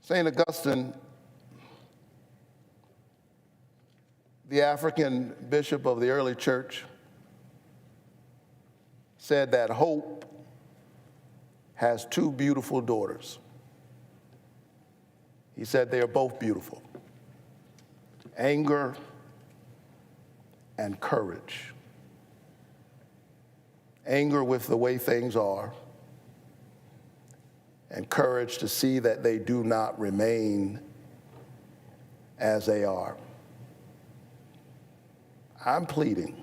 St. Augustine, the African bishop of the early church, said that hope has two beautiful daughters. He said they are both beautiful: anger and courage. Anger with the way things are, and courage to see that they do not remain as they are. I'm pleading,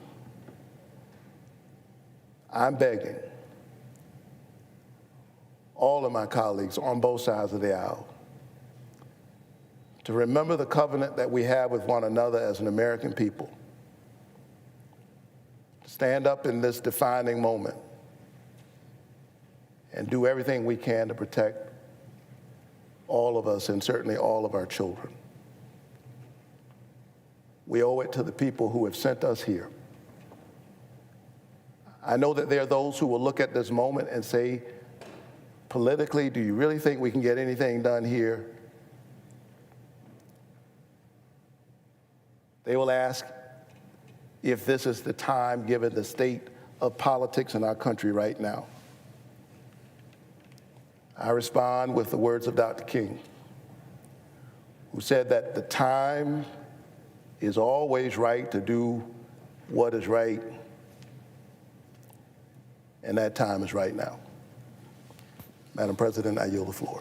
I'm begging all of my colleagues on both sides of the aisle to remember the covenant that we have with one another as an American people. Stand up in this defining moment and do everything we can to protect all of us and certainly all of our children. We owe it to the people who have sent us here. I know that there are those who will look at this moment and say, politically, do you really think we can get anything done here? They will ask if this is the time, given the state of politics in our country right now. I respond with the words of Dr. King, who said that the time is always right to do what is right, and that time is right now. Madam President, I yield the floor.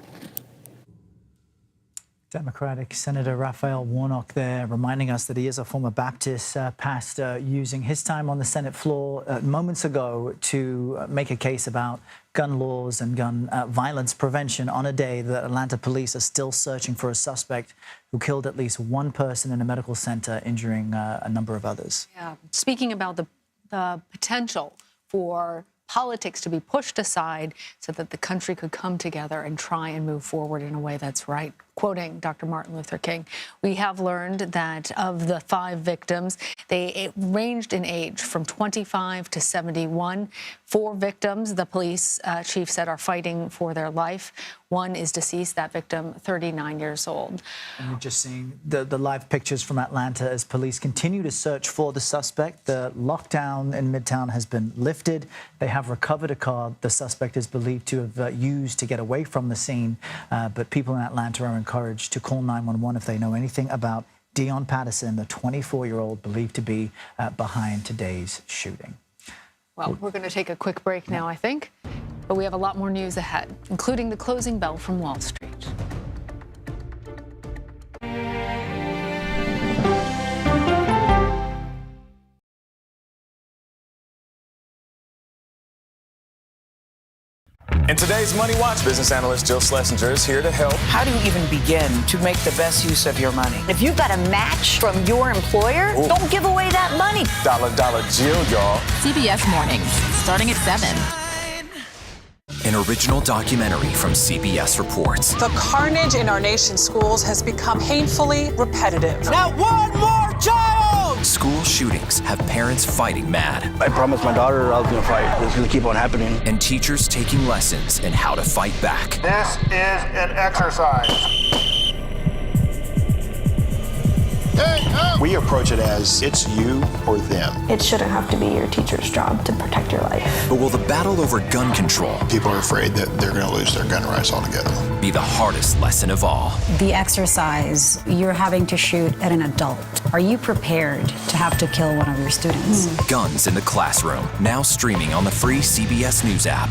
Democratic Senator Raphael Warnock there, reminding us that he is a former Baptist pastor, using his time on the Senate floor moments ago to make a case about gun laws and gun violence prevention on a day that Atlanta police are still searching for a suspect who killed at least one person in a medical center, injuring a number of others. Yeah. Speaking about the potential for politics to be pushed aside so that the country could come together and try and move forward in a way that's right. Quoting Dr. Martin Luther King, we have learned that of the 5 victims, they ranged in age from 25 to 71. 4 victims, the police chief said, are fighting for their life. 1 is deceased, that victim, 39 years old. And you're just seeing the live pictures from Atlanta as police continue to search for the suspect. The lockdown in Midtown has been lifted. They have recovered a car the suspect is believed to have used to get away from the scene. But people in Atlanta are encouraged to call 911 if they know anything about Deion Patterson, the 24-year-old believed to be behind today's shooting. Well, we're going to take a quick break now, I think. But we have a lot more news ahead, including the closing bell from Wall Street. In today's Money Watch, business analyst Jill Schlesinger is here to help. How do you even begin to make the best use of your money? If you've got a match from your employer, don't give away that money. Dollar Jill, y'all. CBS Mornings, starting at 7. An original documentary from CBS reports. The carnage in our nation's schools has become painfully repetitive. Not one more child! School shootings have parents fighting mad. I promised my daughter I was going to fight. It's going to keep on happening. And teachers taking lessons in how to fight back. This is an exercise. We approach it as it's you or them. It shouldn't have to be your teacher's job to protect your life. But will the battle over gun control, People are afraid that they're going to lose their gun rights altogether, be the hardest lesson of all? The exercise, you're having to shoot at an adult. Are you prepared to have to kill one of your students? Guns in the Classroom, now streaming on the free CBS News app.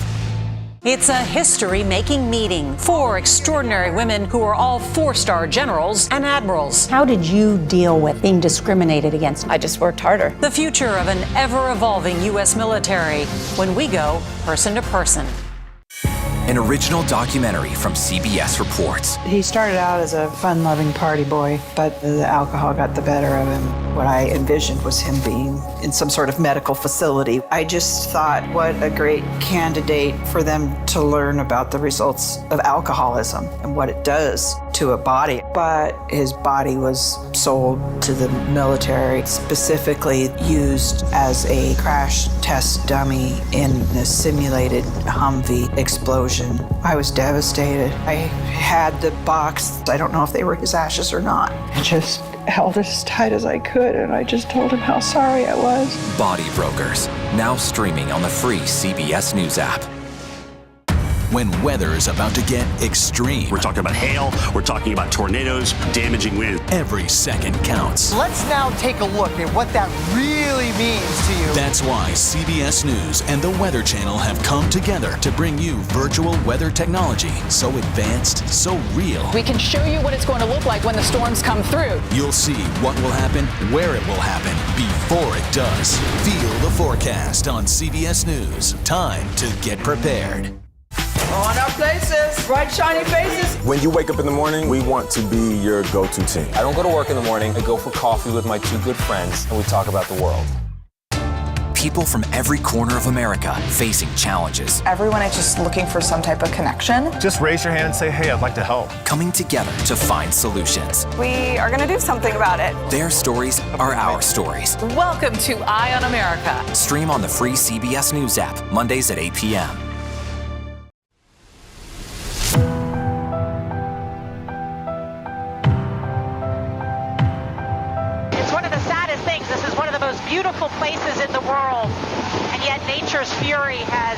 It's a history-making meeting. 4 extraordinary women who are all 4-star generals and admirals. How did you deal with being discriminated against? I just worked harder. The future of an ever-evolving U.S. military when we go person to person. An original documentary from CBS reports. He started out as a fun-loving party boy, but the alcohol got the better of him. What I envisioned was him being in some sort of medical facility. I just thought, what a great candidate for them to learn about the results of alcoholism and what it does to a body, but his body was sold to the military, specifically used as a crash test dummy in a simulated Humvee explosion. I was devastated. I had the box. I don't know if they were his ashes or not. I just held it as tight as I could, and I just told him how sorry I was. Body Brokers, now streaming on the free CBS News app. When weather is about to get extreme. We're talking about hail, we're talking about tornadoes, damaging wind. Every second counts. Let's now take a look at what that really means to you. That's why CBS News and the Weather Channel have come together to bring you virtual weather technology so advanced, so real. We can show you what it's going to look like when the storms come through. You'll see what will happen, where it will happen, before it does. Feel the forecast on CBS News. Time to get prepared. On our places, bright, shiny faces. When you wake up in the morning, we want to be your go-to team. I don't go to work in the morning. I go for coffee with my two good friends, and we talk about the world. People from every corner of America facing challenges. Everyone is just looking for some type of connection. Just raise your hand and say, hey, I'd like to help. Coming together to find solutions. We are going to do something about it. Their stories are our stories. Welcome to Eye on America. Stream on the free CBS News app, Mondays at 8 p.m. Beautiful places in the world, and yet nature's fury has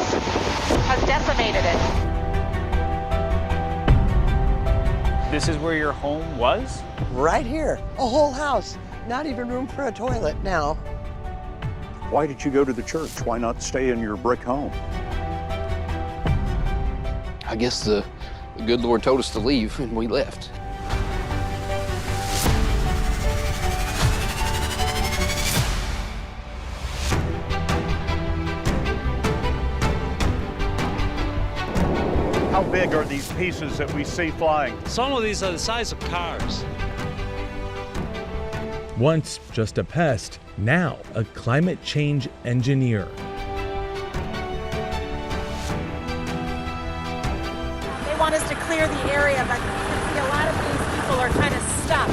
decimated it. This is where your home was? Right here, a whole house, not even room for a toilet now. Why did you go to the church? Why not stay in your brick home? I guess the good Lord told us to leave, and we left. How big are these pieces that we see flying? Some of these are the size of cars. Once just a pest, now a climate change engineer. They want us to clear the area, but you can see a lot of these people are kind of stuck.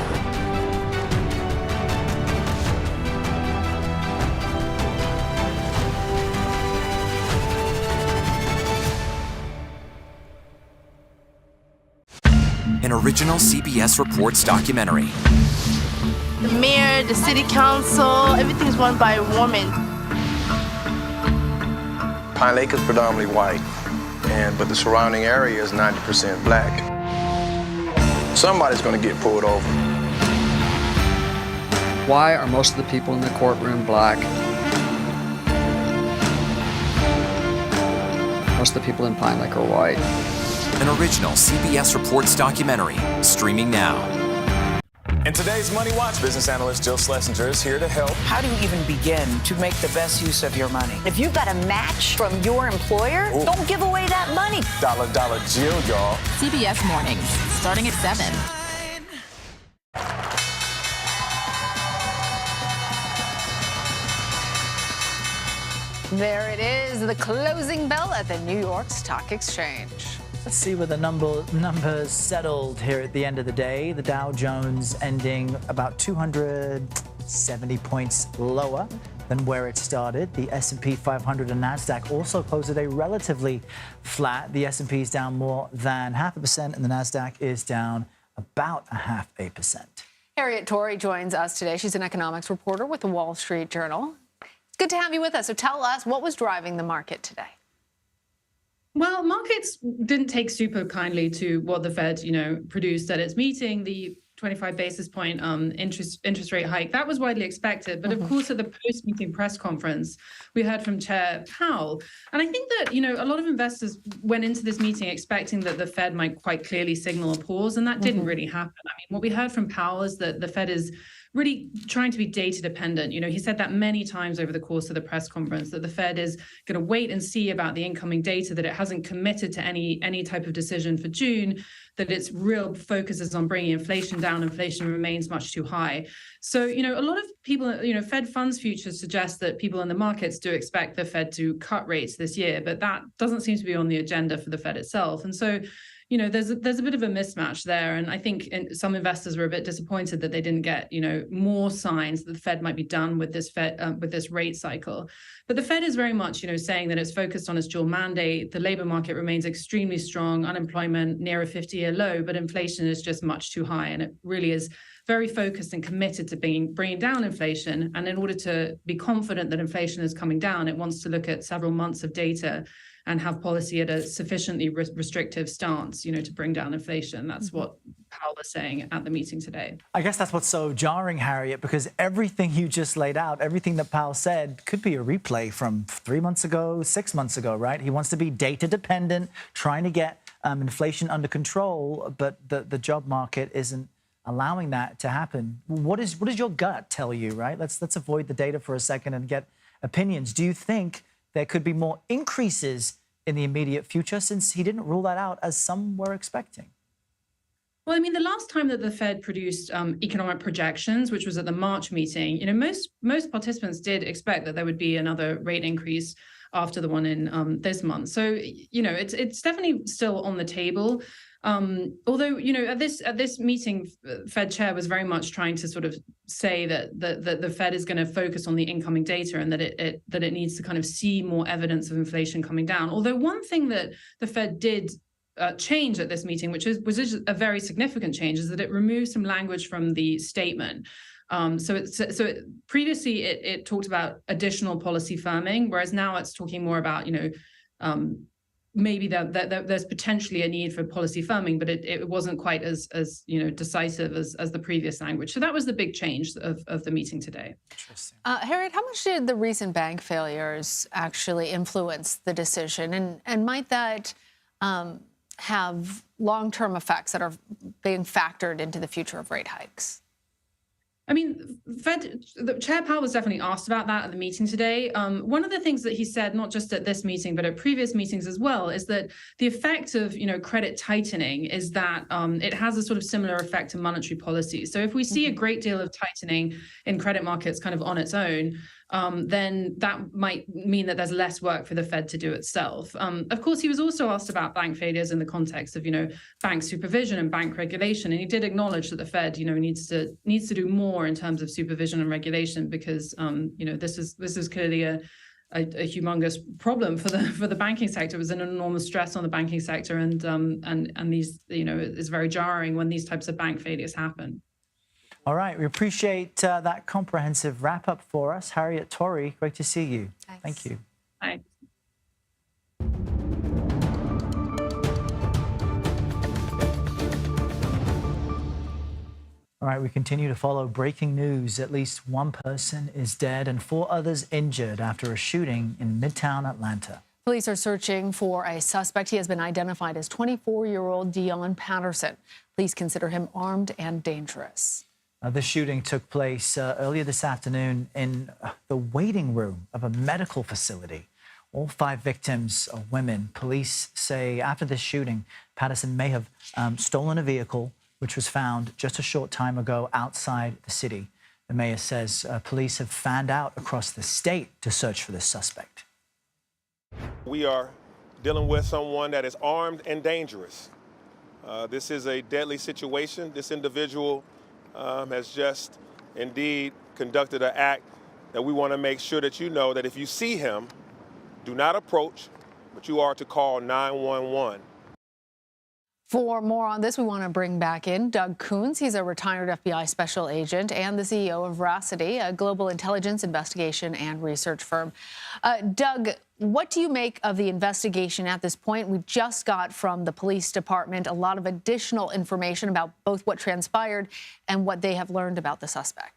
An original CBS Reports documentary. The mayor, the city council, everything's run by a woman. Pine Lake is predominantly white, but the surrounding area is 90% black. Somebody's going to get pulled over. Why are most of the people in the courtroom black? Most of the people in Pine Lake are white. An original CBS Reports documentary, streaming now. In today's Money Watch, business analyst Jill Schlesinger is here to help. How do you even begin to make the best use of your money? If you've got a match from your employer, don't give away that money. Dollar Jill, y'all. CBS Mornings, starting at 7. There it is, the closing bell at the New York Stock Exchange. Let's see where the numbers settled here at the end of the day. The Dow Jones ending about 270 points lower than where it started. The S&P 500 and NASDAQ also closed today relatively flat. The S&P is down more than 0.5%, and the NASDAQ is down about 0.5%. Harriet Torrey joins us today. She's an economics reporter with the Wall Street Journal. It's good to have you with us. So tell us, what was driving the market today? Well, markets didn't take super kindly to what the Fed, produced at its meeting. The 25 basis point interest rate hike, that was widely expected. But of course, at the post-meeting press conference, we heard from Chair Powell. And I think that, a lot of investors went into this meeting expecting that the Fed might quite clearly signal a pause, and that didn't really happen. I mean, what we heard from Powell is that the Fed is really trying to be data dependent. He said that many times over the course of the press conference, that the Fed is going to wait and see about the incoming data, that it hasn't committed to any type of decision for June, that its real focus is on bringing inflation down. Inflation remains much too high. So, a lot of people, Fed funds futures suggest that people in the markets do expect the Fed to cut rates this year, but that doesn't seem to be on the agenda for the Fed itself. And so, there's a bit of a mismatch there. And I think some investors were a bit disappointed that they didn't get, more signs that the Fed might be done with this rate cycle. But the Fed is very much, saying that it's focused on its dual mandate. The labor market remains extremely strong, unemployment near a 50-year low, but inflation is just much too high. And it really is very focused and committed to bringing down inflation. And in order to be confident that inflation is coming down, it wants to look at several months of data and have policy at a sufficiently restrictive stance, to bring down inflation. That's what Powell was saying at the meeting today. I guess that's what's so jarring, Harriet, because everything you just laid out, everything that Powell said could be a replay from 3 months ago, 6 months ago, right? He wants to be data dependent, trying to get inflation under control, but the job market isn't allowing that to happen. What does your gut tell you, right? Let's avoid the data for a second and get opinions. Do you think there could be more increases in the immediate future, since he didn't rule that out as some were expecting? Well, I mean, the last time that the Fed produced economic projections, which was at the March meeting, most participants did expect that there would be another rate increase after the one in this month. So, it's definitely still on the table. Although, at this meeting, Fed chair was very much trying to sort of say that the Fed is going to focus on the incoming data and that it needs to kind of see more evidence of inflation coming down. Although one thing that the Fed did change at this meeting, which was a very significant change, is that it removed some language from the statement. Previously it talked about additional policy firming, whereas now it's talking more about maybe there's potentially a need for policy firming, but it wasn't quite as decisive as the previous language. So that was the big change of the meeting today. Interesting. Harriet, how much did the recent bank failures actually influence the decision, and might that have long-term effects that are being factored into the future of rate hikes? I mean, Chair Powell was definitely asked about that at the meeting today. One of the things that he said, not just at this meeting, but at previous meetings as well, is that the effect of, credit tightening is that it has a sort of similar effect to monetary policy. So if we see a great deal of tightening in credit markets kind of on its own, then that might mean that there's less work for the Fed to do itself. Of course, he was also asked about bank failures in the context of, bank supervision and bank regulation. And he did acknowledge that the Fed, needs to do more in terms of supervision and regulation because, this is clearly a humongous problem for the banking sector. It was an enormous stress on the banking sector, and these, it's very jarring when these types of bank failures happen. All right, we appreciate that comprehensive wrap-up for us. Harriet Torrey, great to see you. Thanks. Thank you. Bye. All right, we continue to follow breaking news. At least one person is dead and 4 others injured after a shooting in Midtown Atlanta. Police are searching for a suspect. He has been identified as 24-year-old Deion Patterson. Police consider him armed and dangerous. The shooting took place earlier this afternoon in the waiting room of a medical facility. All 5 victims are women. Police say after this shooting, Patterson may have stolen a vehicle, which was found just a short time ago outside the city. The mayor says police have fanned out across the state to search for this suspect. We are dealing with someone that is armed and dangerous. This is a deadly situation. This individual has just indeed conducted an act that we want to make sure that you know that if you see him, do not approach, but you are to call 911. For more on this, we want to bring back in Doug Coons. He's a retired FBI special agent and the CEO of Veracity, a global intelligence investigation and research firm. Doug, what do you make of the investigation at this point? We just got from the police department a lot of additional information about both what transpired and what they have learned about the suspect.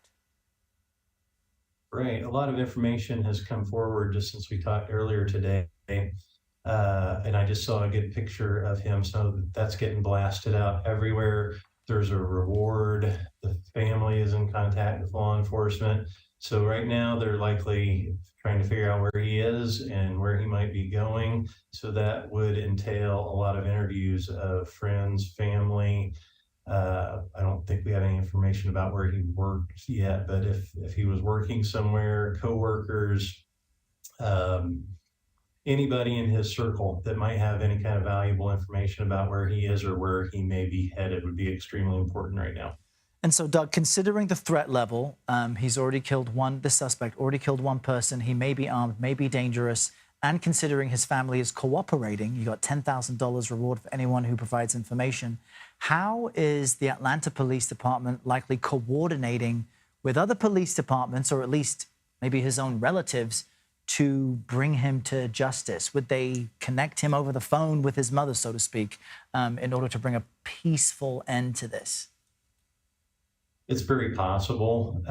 Right. A lot of information has come forward just since we talked earlier today. And I just saw a good picture of him. So that's getting blasted out everywhere. There's a reward. The family is in contact with law enforcement. So right now they're likely trying to figure out where he is and where he might be going. So that would entail a lot of interviews of friends, family. I don't think we have any information about where he worked yet, but if he was working somewhere, coworkers, anybody in his circle that might have any kind of valuable information about where he is or where he may be headed would be extremely important right now. And so, Doug, considering the threat level, he's already killed the suspect already killed one person. He may be armed, may be dangerous. And considering his family is cooperating, you got $10,000 reward for anyone who provides information. How is the Atlanta Police Department likely coordinating with other police departments, or at least maybe his own relatives, to bring him to justice? Would they connect him over the phone with his mother, so to speak, in order to bring a peaceful end to this? It's very possible.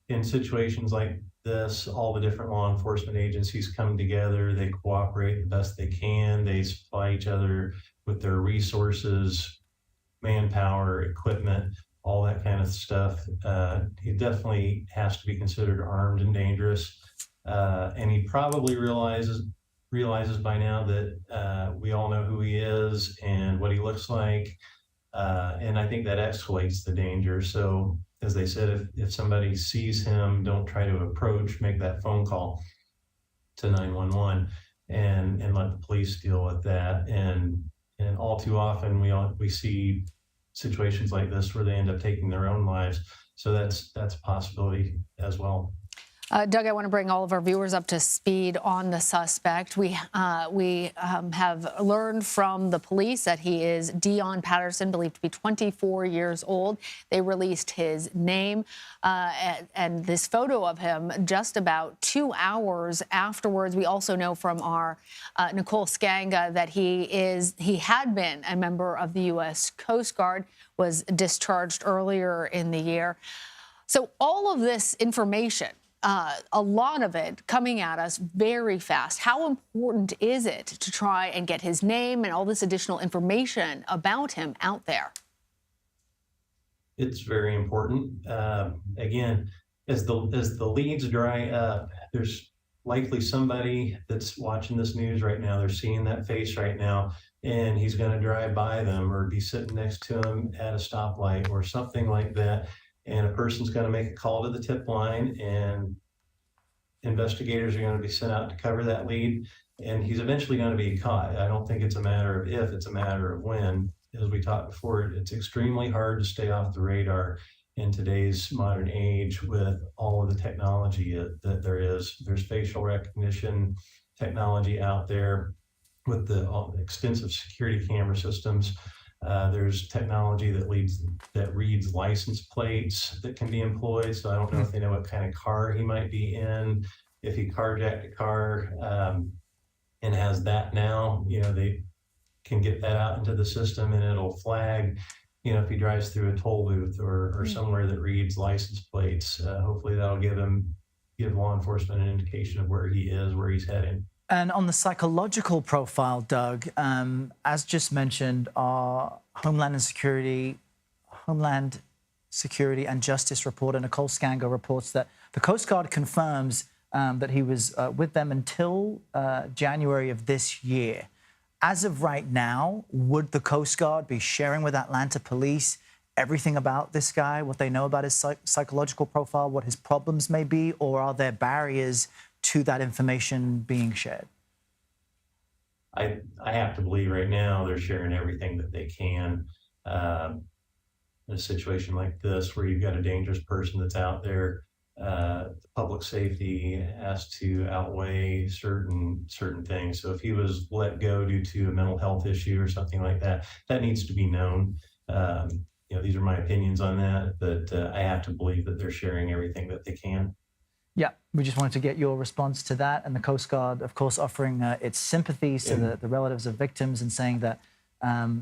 In situations like this, all the different law enforcement agencies come together, they cooperate the best they can, they supply each other with their resources, manpower, equipment, all that kind of stuff. He definitely has to be considered armed and dangerous. And he probably realizes by now that we all know who he is and what he looks like. And I think that escalates the danger. So, as they said, if somebody sees him, don't try to approach, make that phone call to 911 and let the police deal with that. And all too often we see situations like this where they end up taking their own lives. So that's a possibility as well. Doug, I want to bring all of our viewers up to speed on the suspect. We have learned from the police that he is Deion Patterson, believed to be 24 years old. They released his name and this photo of him just about 2 hours afterwards. We also know from our Nicole Skanga that he had been a member of the U.S. Coast Guard, was discharged earlier in the year. So all of this information, a lot of it coming at us very fast. How important is it to try and get his name and all this additional information about him out there? It's very important. Again, as the leads dry up, there's likely somebody that's watching this news right now. They're seeing that face right now, and he's going to drive by them or be sitting next to him at a stoplight or something like that. And a person's going to make a call to the tip line, and investigators are going to be sent out to cover that lead, and he's eventually going to be caught. I don't think it's a matter of if, it's a matter of when. As we talked before, it's extremely hard to stay off the radar in today's modern age with all of the technology that there is. There's facial recognition technology out there with the extensive security camera systems. There's technology that reads license plates that can be employed. So I don't know if they know what kind of car he might be in. If he carjacked a car and has that now, they can get that out into the system and it'll flag, if he drives through a toll booth or somewhere that reads license plates. Hopefully that'll give law enforcement an indication of where he is, where he's heading. And on the psychological profile, Doug, as just mentioned, our Homeland Security and Justice reporter Nicole Skanga reports that the Coast Guard confirms that he was with them until January of this year. As of right now, would the Coast Guard be sharing with Atlanta police everything about this guy, what they know about his psychological profile, what his problems may be, or are there barriers to that information being shared? I have to believe right now they're sharing everything that they can. In a situation like this, where you've got a dangerous person that's out there, public safety has to outweigh certain things. So if he was let go due to a mental health issue or something like that, that needs to be known. These are my opinions on that, but I have to believe that they're sharing everything that they can. Yeah, we just wanted to get your response to that. And the Coast Guard, of course, offering its sympathies to the relatives of victims and saying that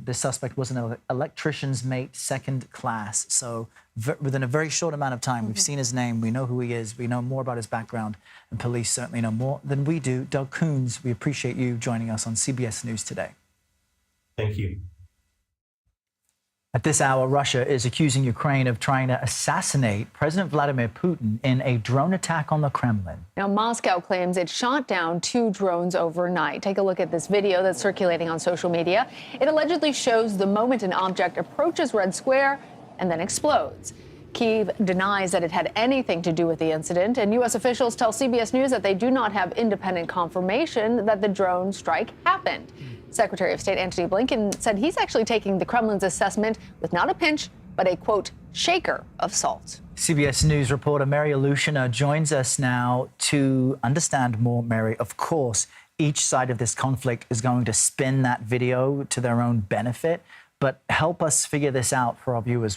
this suspect was an electrician's mate, second class. So within a very short amount of time, we've seen his name, we know who he is, we know more about his background, and police certainly know more than we do. Doug Coons, we appreciate you joining us on CBS News today. Thank you. At this hour, Russia is accusing Ukraine of trying to assassinate President Vladimir Putin in a drone attack on the Kremlin. Now, Moscow claims it shot down 2 drones overnight. Take a look at this video that's circulating on social media. It allegedly shows the moment an object approaches Red Square and then explodes. Kyiv denies that it had anything to do with the incident, and U.S. officials tell CBS News that they do not have independent confirmation that the drone strike happened. Secretary of State Antony Blinken said he's actually taking the Kremlin's assessment with not a pinch, but a, quote, shaker of salt. CBS News reporter Mary Alushina joins us now to understand more. Mary, of course, each side of this conflict is going to spin that video to their own benefit, but help us figure this out for our viewers.